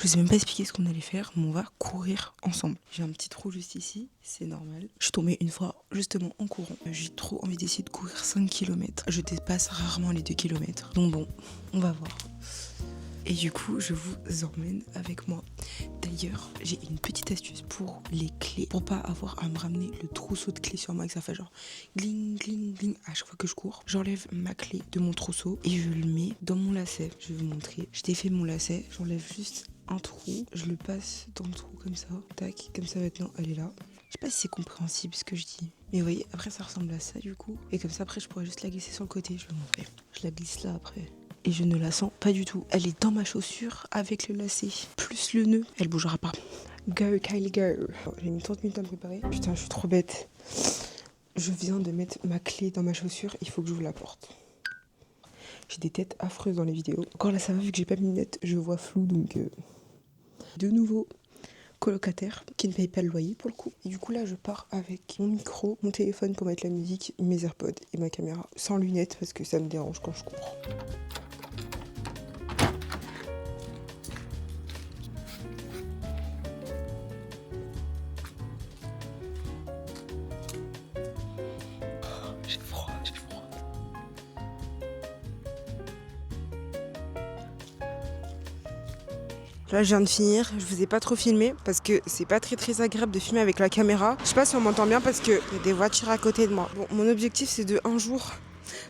Je sais même pas expliquer ce qu'on allait faire, mais on va courir ensemble. J'ai un petit trou juste ici, c'est normal. Je suis tombée une fois justement en courant. J'ai trop envie d'essayer de courir 5 km. Je dépasse rarement les 2 km. Donc bon, on va voir. Et du coup, je vous emmène avec moi. D'ailleurs, j'ai une petite astuce pour les clés, pour pas avoir à me ramener le trousseau de clés sur moi, que ça fait genre gling, gling, gling à chaque fois que je cours. J'enlève ma clé de mon trousseau et je le mets dans mon lacet. Je vais vous montrer. Je défais mon lacet, j'enlève juste un trou, je le passe dans le trou comme ça, tac, comme ça maintenant elle est là. Je sais pas si c'est compréhensible ce que je dis, mais vous voyez, après ça ressemble à ça du coup. Et comme ça après je pourrais juste la glisser sur le côté, je vais vous montrer. Je la glisse là après. Et je ne la sens pas du tout. Elle est dans ma chaussure avec le lacet, plus le nœud. Elle bougera pas. Go Kylie go. J'ai mis 30 minutes à me préparer. Putain, je suis trop bête. Je viens de mettre ma clé dans ma chaussure, il faut que j'ouvre la porte. J'ai des têtes affreuses dans les vidéos. Encore là ça va, vu que j'ai pas mis de lunettes, je vois flou donc... De nouveau colocataire qui ne paye pas le loyer pour le coup. Et du coup là je pars avec mon micro, mon téléphone pour mettre la musique, mes AirPods et ma caméra. Sans lunettes parce que ça me dérange quand je cours. J'ai froid, j'ai froid. Là je viens de finir, je vous ai pas trop filmé parce que c'est pas très agréable de filmer avec la caméra. Je sais pas si on m'entend bien parce qu'il y a des voitures à côté de moi. Bon, mon objectif c'est de un jour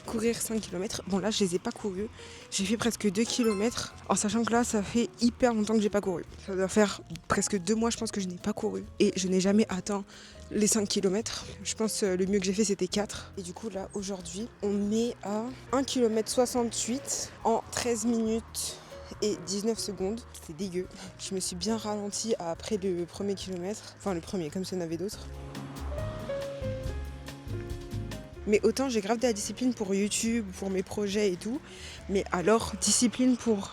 courir 5 km. Bon là je les ai pas courus, j'ai fait presque 2 km en sachant que là ça fait hyper longtemps que j'ai pas couru. Ça doit faire presque 2 mois je pense que je n'ai pas couru et je n'ai jamais atteint les 5 km. Je pense le mieux que j'ai fait c'était 4. Et du coup là aujourd'hui on est à 1 km 68 en 13 minutes et 19 secondes. C'était dégueu. Je me suis bien ralentie après le premier kilomètre. Enfin le premier comme s'il y en avait d'autres. Mais autant j'ai grave de la discipline pour YouTube, pour mes projets et tout. Mais alors, discipline pour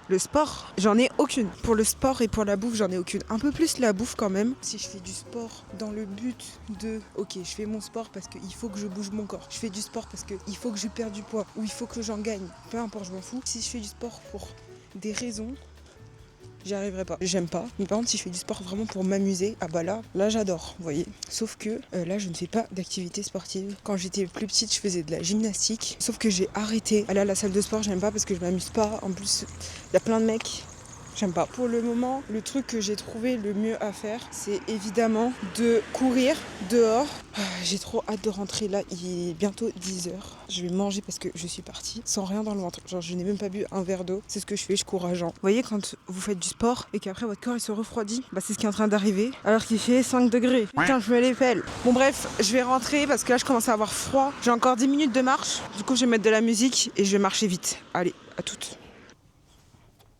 le sport, j'en ai aucune. Pour le sport et pour la bouffe, j'en ai aucune. Un peu plus la bouffe quand même. Si je fais du sport dans le but de... Ok, je fais mon sport parce qu'il faut que je bouge mon corps. Je fais du sport parce qu'il faut que je perde du poids. Ou il faut que j'en gagne. Peu importe, je m'en fous. Si je fais du sport pour des raisons... J'y arriverai pas. J'aime pas. Mais par contre, si je fais du sport vraiment pour m'amuser, ah bah là j'adore, vous voyez. Sauf que là, je ne fais pas d'activité sportive. Quand j'étais plus petite, je faisais de la gymnastique. Sauf que j'ai arrêté. Aller à la salle de sport, j'aime pas parce que je m'amuse pas. En plus, il y a plein de mecs. J'aime pas. Pour le moment, le truc que j'ai trouvé le mieux à faire, c'est évidemment de courir dehors. J'ai trop hâte de rentrer là, il est bientôt 10h. Je vais manger parce que je suis partie sans rien dans le ventre. Genre je n'ai même pas bu un verre d'eau. C'est ce que je fais, je cours à jeun. Vous voyez quand vous faites du sport et qu'après votre corps il se refroidit, bah c'est ce qui est en train d'arriver. Alors qu'il fait 5 degrés. Putain, je me les pèle. Bon bref, je vais rentrer parce que là je commence à avoir froid. J'ai encore 10 minutes de marche. Du coup je vais mettre de la musique et je vais marcher vite. Allez, à toutes.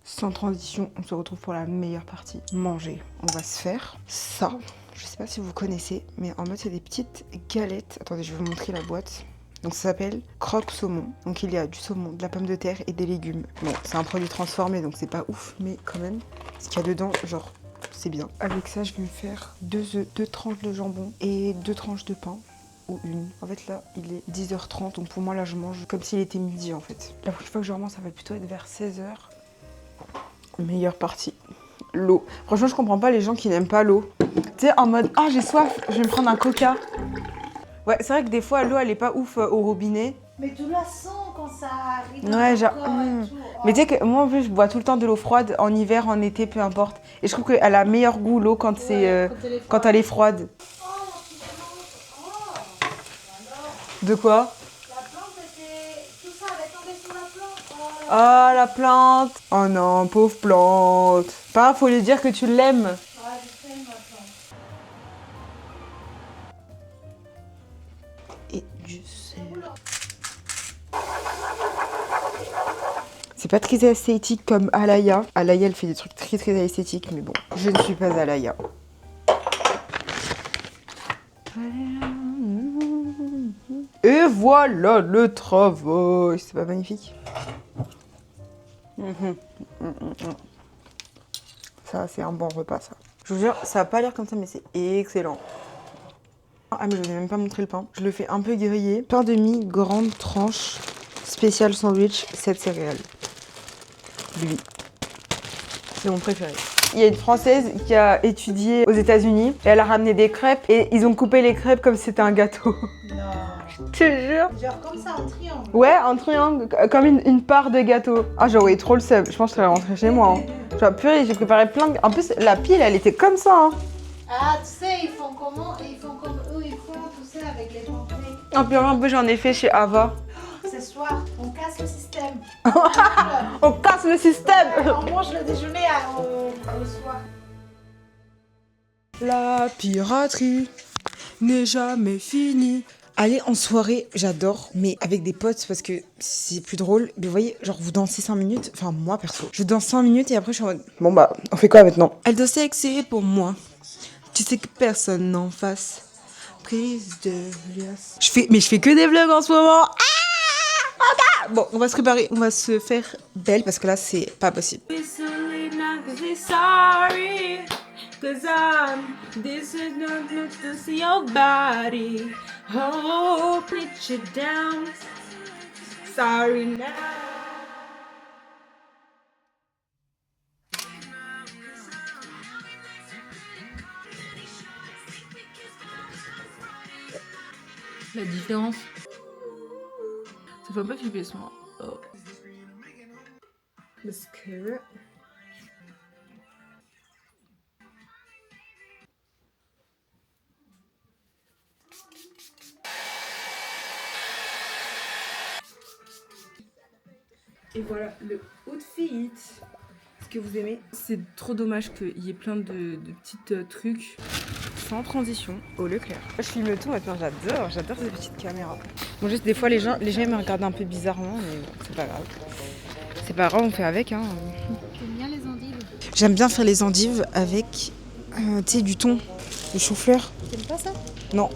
Sans transition, on se retrouve pour la meilleure partie. Manger. On va se faire ça. Je sais pas si vous connaissez, mais en mode c'est des petites galettes. Attendez, je vais vous montrer la boîte. Donc ça s'appelle croque saumon. Donc il y a du saumon, de la pomme de terre et des légumes. Bon, c'est un produit transformé donc c'est pas ouf, mais quand même, ce qu'il y a dedans, genre, c'est bien. Avec ça, je vais me faire 2 œufs, 2 tranches de jambon et 2 tranches de pain. Ou une. En fait là, il est 10h30, donc pour moi là, je mange comme s'il était midi en fait. La prochaine fois que je remange, ça va plutôt être vers 16h. Meilleure partie, l'eau. Franchement, je comprends pas les gens qui n'aiment pas l'eau. Tu sais, en mode, ah j'ai soif, je vais me prendre un coca. Ouais, c'est vrai que des fois, l'eau, elle est pas ouf au robinet. Mais tu la sens quand ça arrive. Ouais, genre... Oh. Mais tu sais que moi, en plus, je bois tout le temps de l'eau froide, en hiver, en été, peu importe. Et je trouve qu'elle a meilleur goût, l'eau, quand c'est quand elle est froide. De quoi? Oh la plante! Oh non, pauvre plante! Pas, faut lui dire que tu l'aimes. Ouais, je t'aime ma plante. Et du sel. C'est pas très esthétique comme Alaya. Alaya, elle fait des trucs très esthétiques, mais bon, je ne suis pas Alaya. Et voilà le travail! C'est pas magnifique? Ça, c'est un bon repas, ça. Je vous jure, ça a pas l'air comme ça, mais c'est excellent. Ah, mais je vous ai même pas montré le pain. Je le fais un peu griller. Pain de mie, grande tranche, spécial sandwich, 7 céréales. Lui. C'est mon préféré. Il y a une Française qui a étudié aux États-Unis et elle a ramené des crêpes et ils ont coupé les crêpes comme si c'était un gâteau. Non. Je te jure. Genre comme ça, en triangle. Ouais, un triangle, comme une part de gâteau. Ah, j'aurais eu trop le seum. Je pense que je serais rentrée chez moi. Hein. Genre, purée, j'ai préparé plein de... En plus, la pile, elle était comme ça. Hein. Ah, tu sais, ils font comment? Ils font comme eux, ils font, tu sais, avec les pancakes. Oh, purée, un peu, j'en ai fait chez Ava. Ce soir, on casse le système. On casse le système. On mange le déjeuner au soir. La piraterie n'est jamais finie. Aller en soirée, j'adore, mais avec des potes parce que c'est plus drôle. Mais vous voyez, genre vous dansez 5 minutes, enfin moi perso, je danse 5 minutes et après je suis en mode bon bah, on fait quoi maintenant? Elle doit sexer pour moi. Tu sais que personne n'en fasse. Prise de liasse. Mais je fais que des vlogs en ce moment. Ah, bon, on va se préparer, on va se faire belle parce que là c'est pas possible. Cause this is not to see your body. Oh, put you down. Sorry now. La différence. Ça fait un peu flipper ce moment. Oh. Mascara. Et voilà le outfit. Est-ce que vous aimez? C'est trop dommage qu'il y ait plein de petits trucs sans transition au Leclerc. Je filme tout maintenant, j'adore ces petites caméras. Bon, juste des fois les gens ils me regardent un peu bizarrement, mais bon, c'est pas grave. C'est pas grave, on fait avec. Hein. J'aime bien les endives. J'aime bien faire les endives avec tu sais, du thon, du chou-fleur. T'aimes pas ça? Non.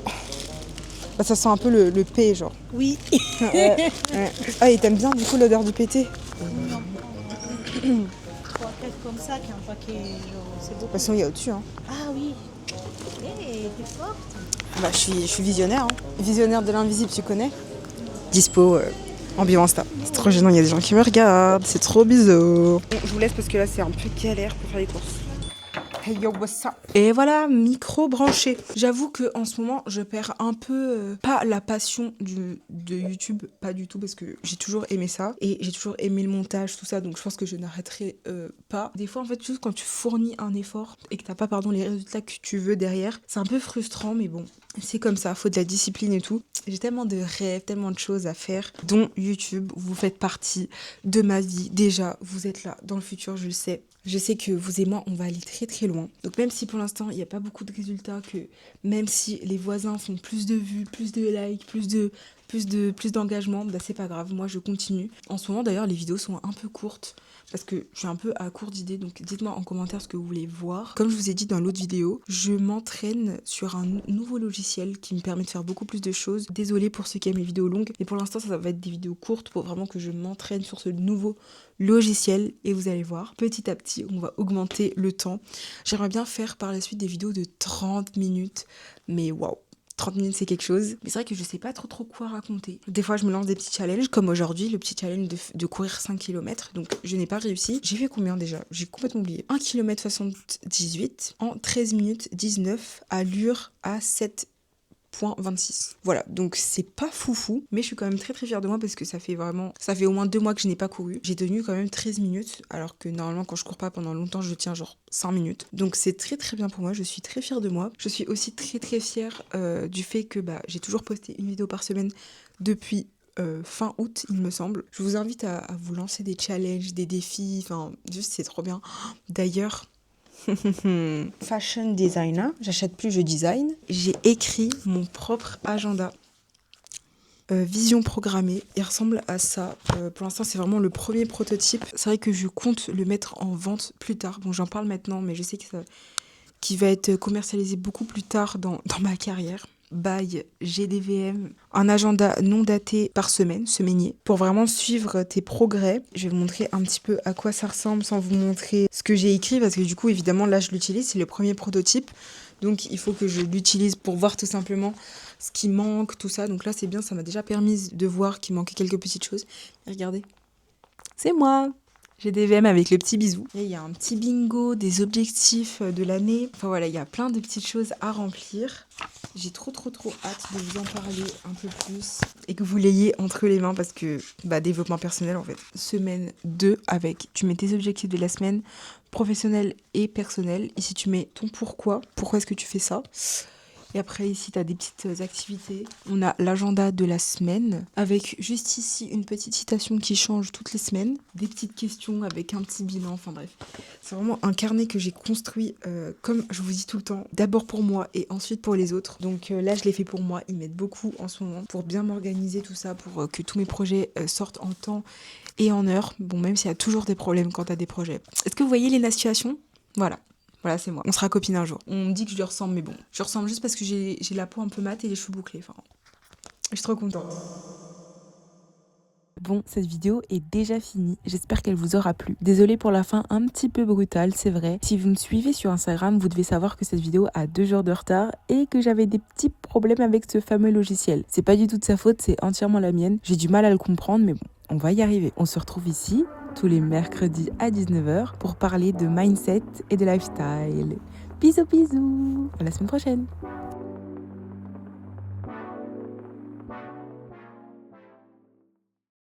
Bah, ça sent un peu le P, genre. Oui. Ouais. Ah, et t'aimes bien du coup l'odeur du pété? Non. 3 têtes comme ça, qui a un paquet, genre, c'est De beau. toute façon, il y a au-dessus. Hein. Ah oui. Hé, t'es forte. Bah, je suis visionnaire. Hein. Visionnaire de l'invisible, tu connais? Dispo en bio Insta. C'est trop gênant, il y a des gens qui me regardent. C'est trop bizarre. Bon, je vous laisse parce que là, c'est un peu galère pour faire les courses. Hey yo, what's up? Et voilà, micro branché. J'avoue que en ce moment, je perds un peu pas la passion de YouTube, pas du tout, parce que j'ai toujours aimé ça et j'ai toujours aimé le montage, tout ça. Donc je pense que je n'arrêterai pas. Des fois, en fait, juste quand tu fournis un effort et que t'as pas, les résultats que tu veux derrière, c'est un peu frustrant, mais bon. C'est comme ça, faut de la discipline et tout. J'ai tellement de rêves, tellement de choses à faire, dont YouTube. Vous faites partie de ma vie. Déjà, vous êtes là dans le futur, je le sais. Je sais que vous et moi, on va aller très très loin. Donc même si pour l'instant, il n'y a pas beaucoup de résultats, que même si les voisins font plus de vues, plus de likes, plus d'engagement, bah c'est pas grave, moi je continue. En ce moment d'ailleurs, les vidéos sont un peu courtes parce que je suis un peu à court d'idées, donc dites-moi en commentaire ce que vous voulez voir. Comme je vous ai dit dans l'autre vidéo, je m'entraîne sur un nouveau logiciel qui me permet de faire beaucoup plus de choses. Désolée pour ceux qui aiment les vidéos longues, mais pour l'instant ça va être des vidéos courtes pour vraiment que je m'entraîne sur ce nouveau logiciel et vous allez voir, petit à petit, on va augmenter le temps. J'aimerais bien faire par la suite des vidéos de 30 minutes, mais waouh! 30 minutes c'est quelque chose, mais c'est vrai que je sais pas trop quoi raconter. Des fois je me lance des petits challenges, comme aujourd'hui le petit challenge de courir 5 km, donc je n'ai pas réussi. J'ai fait combien déjà? J'ai complètement oublié. 1 km 78 en 13 minutes 19, allure à 7,26. Voilà, donc c'est pas foufou, mais je suis quand même très fière de moi parce que ça fait au moins 2 mois que je n'ai pas couru. J'ai tenu quand même 13 minutes, alors que normalement quand je cours pas pendant longtemps, je tiens genre 5 minutes. Donc c'est très bien pour moi, je suis très fière de moi. Je suis aussi très fière du fait que j'ai toujours posté une vidéo par semaine depuis fin août, il me semble. Je vous invite à vous lancer des challenges, des défis, enfin juste c'est trop bien. D'ailleurs, fashion designer, j'achète plus, je design. J'ai écrit mon propre agenda. Vision programmée, il ressemble à ça. Pour l'instant, c'est vraiment le premier prototype. C'est vrai que je compte le mettre en vente plus tard. Bon, j'en parle maintenant, mais je sais que qui va être commercialisé beaucoup plus tard dans ma carrière. By GDVM, un agenda non daté par semaine, semainier, pour vraiment suivre tes progrès. Je vais vous montrer un petit peu à quoi ça ressemble sans vous montrer ce que j'ai écrit, parce que du coup, évidemment, là, je l'utilise, c'est le premier prototype. Donc, il faut que je l'utilise pour voir tout simplement ce qui manque, tout ça. Donc là, c'est bien, ça m'a déjà permis de voir qu'il manquait quelques petites choses. Et regardez, c'est moi. J'ai des VM avec le petit bisou. Et il y a un petit bingo des objectifs de l'année. Enfin voilà, il y a plein de petites choses à remplir. J'ai trop hâte de vous en parler un peu plus et que vous l'ayez entre les mains parce que développement personnel en fait. Semaine 2 avec, tu mets tes objectifs de la semaine, professionnel et personnel. Ici tu mets ton pourquoi est-ce que tu fais ça. Et après ici tu as des petites activités. On a l'agenda de la semaine avec juste ici une petite citation qui change toutes les semaines. Des petites questions avec un petit bilan, enfin bref. C'est vraiment un carnet que j'ai construit comme je vous dis tout le temps. D'abord pour moi et ensuite pour les autres. Donc là je l'ai fait pour moi. Ils m'aident beaucoup en ce moment pour bien m'organiser tout ça, pour que tous mes projets sortent en temps et en heure. Bon, même s'il y a toujours des problèmes quand tu as des projets. Est-ce que vous voyez les situations ? Voilà, c'est moi. On sera copines un jour. On me dit que je lui ressemble, mais bon. Je ressemble juste parce que j'ai la peau un peu mate et les cheveux bouclés. Enfin, je suis trop contente. Bon, cette vidéo est déjà finie. J'espère qu'elle vous aura plu. Désolée pour la fin un petit peu brutale, c'est vrai. Si vous me suivez sur Instagram, vous devez savoir que cette vidéo a 2 jours de retard et que j'avais des petits problèmes avec ce fameux logiciel. C'est pas du tout de sa faute, c'est entièrement la mienne. J'ai du mal à le comprendre, mais bon, on va y arriver. On se retrouve ici tous les mercredis à 19h pour parler de mindset et de lifestyle. Bisous bisous, à la semaine prochaine.